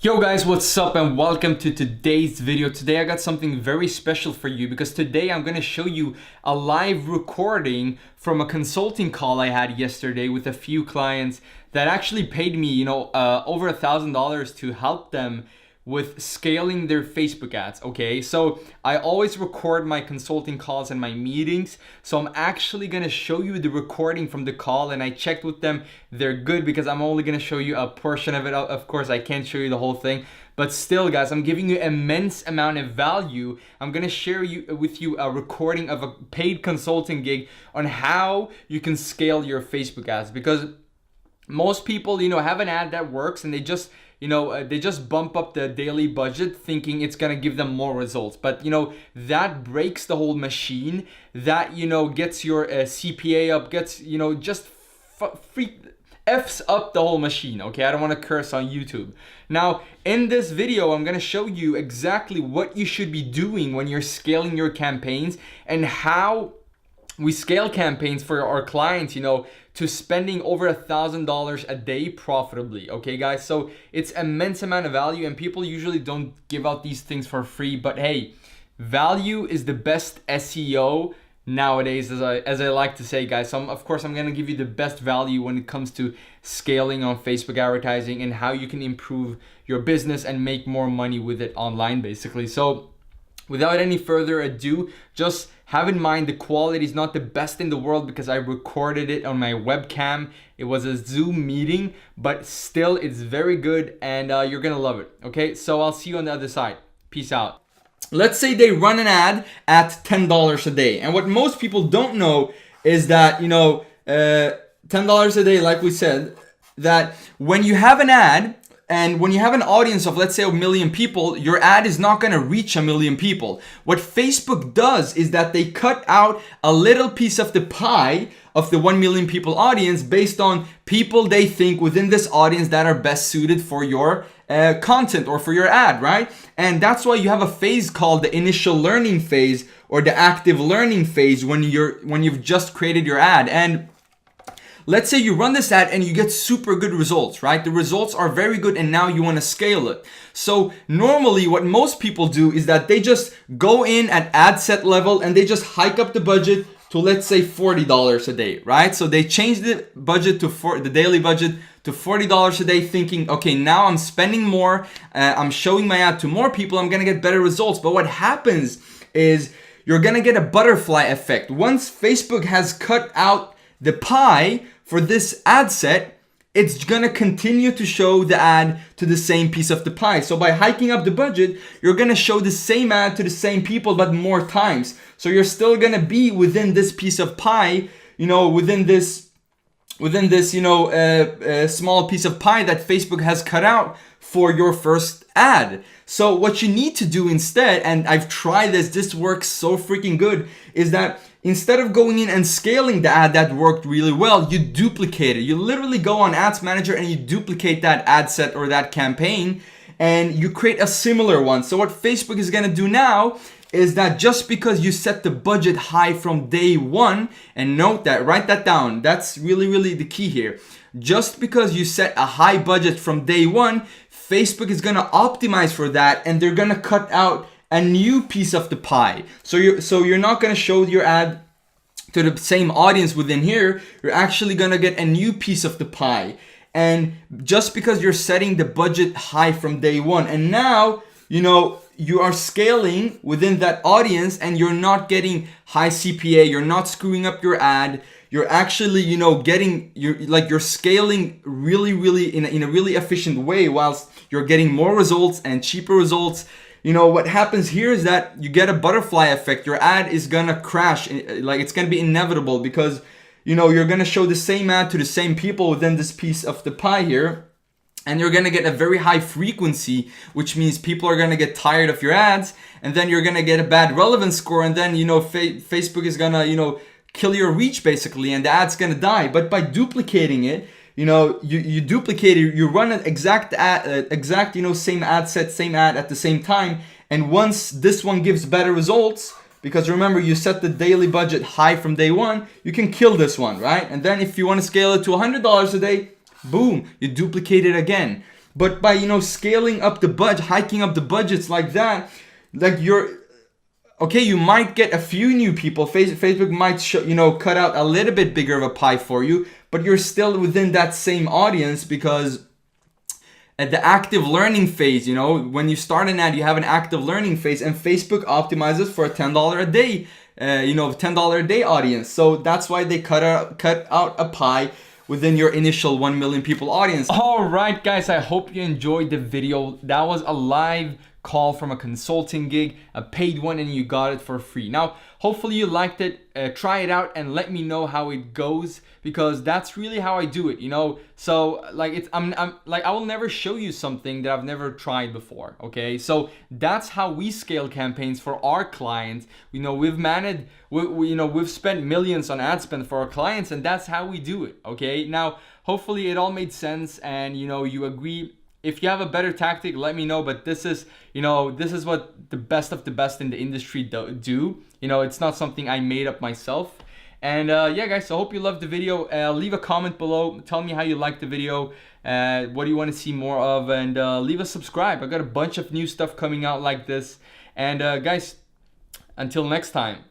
Yo guys, what's up and welcome to today's video. Today I got something very special for you because today I'm going to show you a live recording from a consulting call I had yesterday with a few clients that actually paid me, over $1,000 to help them with scaling their Facebook ads. Okay, so I always record my consulting calls and my meetings, so I'm actually gonna show you the recording from the call, and I checked with them. They're good because I'm only gonna show you a portion of it. Of course I can't show you the whole thing, but still guys, I'm giving you immense amount of value. I'm gonna share with you a recording of a paid consulting gig on how you can scale your Facebook ads, because most people have an ad that works and they just bump up the daily budget thinking it's gonna give them more results, but that breaks the whole machine. That gets your CPA up, gets just f's up the whole machine. Okay, I don't want to curse on YouTube. Now in this video I'm gonna show you exactly what you should be doing when you're scaling your campaigns and how we scale campaigns for our clients, to spending over $1,000 a day profitably. Okay guys, so it's immense amount of value, and people usually don't give out these things for free, but hey, value is the best SEO nowadays, as I like to say, guys. So of course I'm gonna give you the best value when it comes to scaling on Facebook advertising and how you can improve your business and make more money with it online, basically. So without any further ado, just have in mind the quality is not the best in the world because I recorded it on my webcam. It was a Zoom meeting, but still it's very good, and you're gonna love it. Okay, so I'll see you on the other side. Peace out. Let's say they run an ad at $10 a day, and what most people don't know is that $10 a day, like we said, that when you have an ad and when you have an audience of, let's say, 1 million people, your ad is not going to reach 1 million people. What Facebook does is that they cut out a little piece of the pie of the 1 million people audience based on people they think within this audience that are best suited for your content or for your ad, right? And that's why you have a phase called the initial learning phase or the active learning phase when you've just created your ad. And let's say you run this ad and you get super good results, right? The results are very good and now you want to scale it. So normally what most people do is that they just go in at ad set level and they just hike up the budget to, let's say, $40 a day, right? So they change the budget the daily budget to $40 a day, thinking, okay, now I'm spending more, I'm showing my ad to more people, I'm gonna get better results. But what happens is you're gonna get a butterfly effect. Once Facebook has cut out the pie for this ad set, it's gonna continue to show the ad to the same piece of the pie. So by hiking up the budget, you're gonna show the same ad to the same people but more times. So you're still gonna be within this piece of pie, within this small piece of pie that Facebook has cut out for your first ad. So what you need to do instead, and I've tried this works so freaking good, is that instead of going in and scaling the ad that worked really well, you duplicate it. You literally go on Ads Manager and you duplicate that ad set or that campaign and you create a similar one. So what Facebook is gonna do now is that just because you set the budget high from day one, and note that, write that down, that's really the key here. Just because you set a high budget from day one, Facebook is gonna optimize for that and they're gonna cut out a new piece of the pie. So you're not gonna show your ad to the same audience within here, you're actually gonna get a new piece of the pie. And just because you're setting the budget high from day one, and now you are scaling within that audience and you're not getting high CPA, you're not screwing up your ad, you're actually you're scaling really in a really efficient way whilst you're getting more results and cheaper results. What happens here is that you get a butterfly effect. Your ad is gonna crash, like it's gonna be inevitable, because you're gonna show the same ad to the same people within this piece of the pie here, and you're gonna get a very high frequency, which means people are gonna get tired of your ads, and then you're gonna get a bad relevance score, and then Facebook is gonna kill your reach basically, and the ad's gonna die. But by duplicating it, you duplicate it, you run an exact same ad set, same ad at the same time, and once this one gives better results, because remember you set the daily budget high from day one, you can kill this one, right? And then if you want to scale it to $100 a day, boom, you duplicate it again. But by, you know, scaling up the budget, hiking up the budgets like that, like you're okay, you might get a few new people. Facebook might you know, cut out a little bit bigger of a pie for you, but you're still within that same audience, because at the active learning phase, you know, when you start an ad, you have an active learning phase, and Facebook optimizes for a $10 a day, you know, $10 a day audience. So that's why they cut out a pie within your initial 1 million people audience. All right, guys, I hope you enjoyed the video. That was a live call from a consulting gig, a paid one, and you got it for free. Now, hopefully you liked it. Try it out and let me know how it goes, because that's really how I do it, you know. So like I'm like, I will never show you something that I've never tried before. Okay, so that's how we scale campaigns for our clients. You know, we've managed, you know, we've spent millions on ad spend for our clients, and that's how we do it. Okay, now hopefully it all made sense, and you know, you agree. If you have a better tactic, let me know. But this is, you know, this is what the best of the best in the industry do. You know, it's not something I made up myself. And yeah, guys, so I hope you loved the video. Leave a comment below. Tell me how you liked the video. What do you want to see more of? And leave a subscribe. I got a bunch of new stuff coming out like this. And guys, until next time.